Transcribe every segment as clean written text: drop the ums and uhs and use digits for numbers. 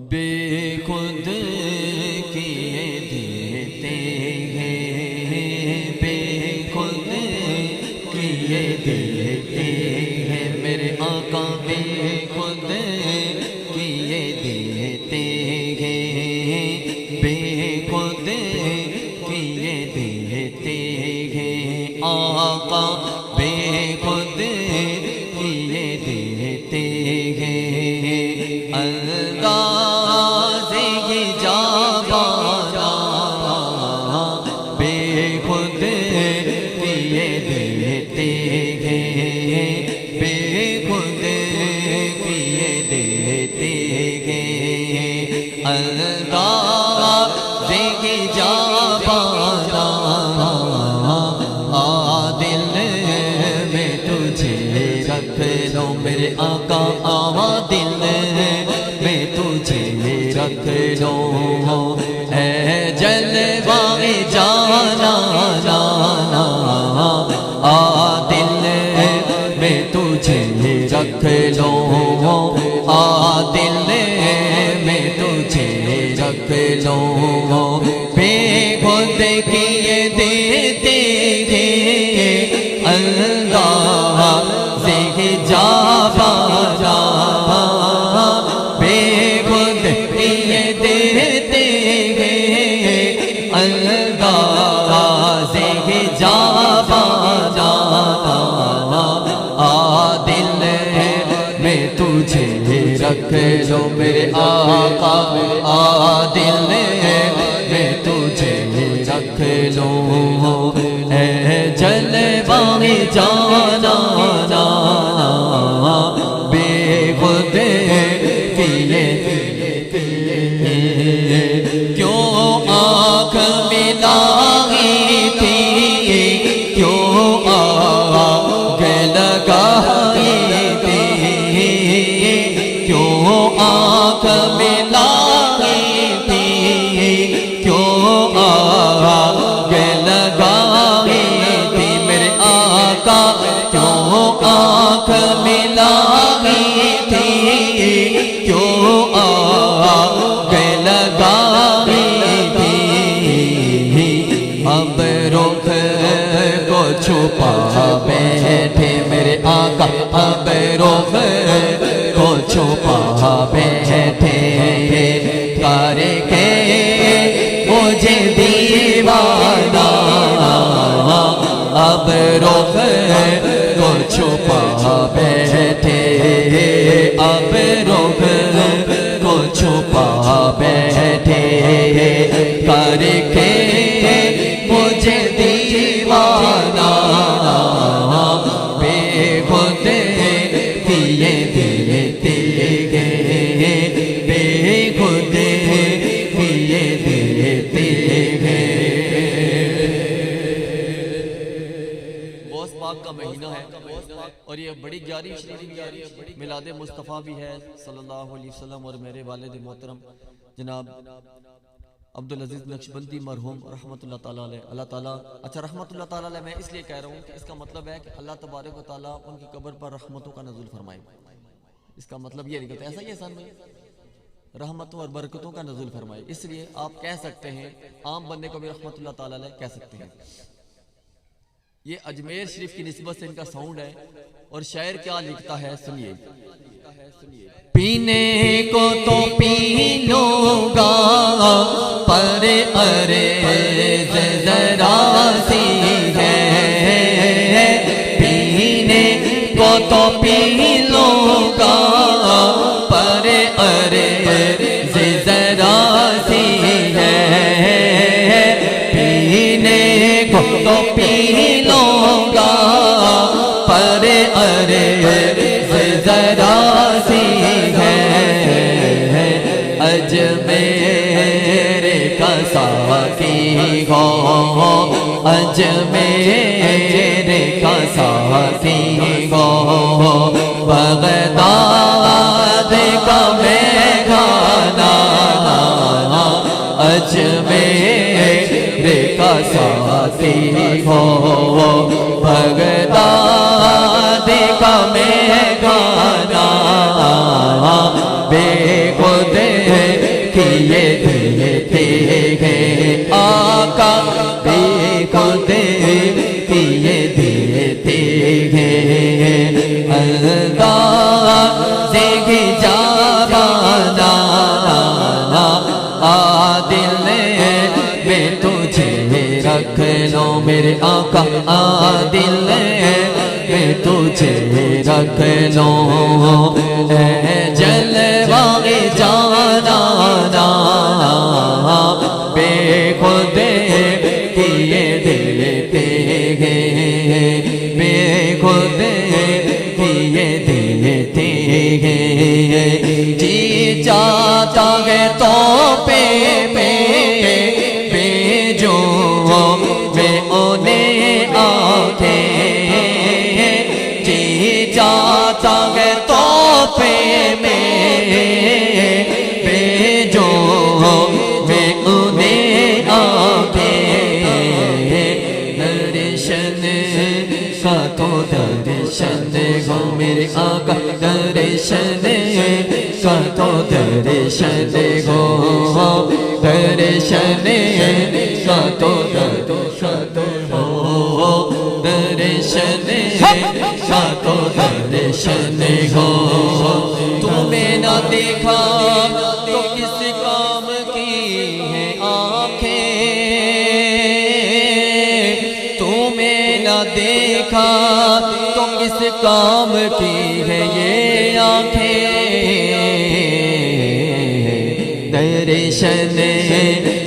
बेखुद किए देते हैं, बेखुद किए देते हैं मेरे आका, बेखुद किए देते हैं, बेखुद किए देते हैं आका, बेखुद किए देते हैं। अंदाज़े ये जाबाना बेखुद किए देते हैं, बेखुद किए देते हैं। अंदाज़े ये जाबाना दिल में तुझे रख लो मेरे आका, आवा दिल में तुझे रख लो। ऐ जलवाए जाना जाना दिल में तुझे रख लो, दिल में तुझे रख लो। बेखुद किए देते हैं अंदाज़े जाबाना, बेखुद किए देते हैं अंदाज़े जाबाना दिल में तुझे रख लो मेरे आका, दिल में तुझे रख लो। ऐ जलवाए जाना बेखुद किए क्यों आँख मिलाई थी, क्यों आग लगाई थी, क्यों आँख मिलाई थी, क्यों आग लगाई थी मेरे आका, क्यों आँख मिलाई थी, क्यों आग लगाई थी। अब रुख को छुपा बैठे मेरे आका, अब रुख को छुपा बैठे करके मुझे दीवाना। अब रुख को छुपा बैठे, अब रुख को छुपा बैठे करके मुझे दीवाना। बेखुद किए देते हैं, बेखुद किए देते हैं। पाक का महीना है और ये बड़ी ग्यारी मिलाद मुस्तफ़ा भी है सल्लल्लाहु अलैहि वसल्लम। और मेरे वालिद मोहतरम जनाब अब्दुल अजीज नक्शबंदी मरहूम रहमतुल्लाह ताला अलैह, अल्लाह ताला अच्छा रहमतुल्लाह ताला अलैह मैं इसलिए कह रहा हूँ कि इसका मतलब है कि अल्लाह तबारक व ताला उनकी कब्र पर रहमतों का नज़ुल फरमाए। इसका मतलब ये नहीं ऐसा ही एहसान में रहमतों और बरकतों का नज़ुल फरमाए। इसलिए आप कह सकते हैं, आम बंदे को भी रहमतुल्लाह ताला अलैह कह सकते हैं। ये अजमेर शरीफ की निस्बत से इनका साउंड है और शायर क्या लिखता है सुनिए। पीने को तो पी लूंगा पर अर्ज़ ज़रा सी है, पीने को तो पी लूंगा पर अर्ज़ ज़रा सी है, पीने को तो पी लूंगा पर अर्ज़ ज़रा सी है। अजमेर का साकी हो, अजमेर का साकी हो, बगदाद का मैखाना, अजमेर का साकी हो, बगदाद का मैखाना। बेखुद किए देते हैं आका बेखुद किए देते हैं अल्लाह से जाना आदिल में तुझे रख लो मेरे आका आदिल में तुझे रख लो जलवाए जाना बेखुद किए देते हैं बेखुद किए देते हैं जी चाहता है तो पे जो मैं उन्हें आके जी चाहता है तो पे जो मैं उन्हें आके दर्शन का तो दर्शन हो मेरे आका दर्शन का तो दर्शन हो दर्शन का तो दर्शन हो दर्शन का तो दर्शन हो तुम्हें ना देखा तो किस काम की है आँखें तुम्हें ना देखा तो किस काम की है ये आँखें दर्शन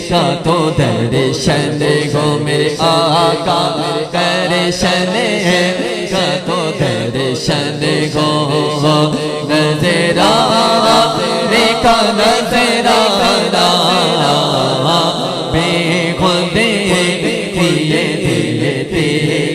का तो दर्शन हो मेरे आका दर्शन का तो दर्शन हो नजरा देखा नजरा बेखुद किए देते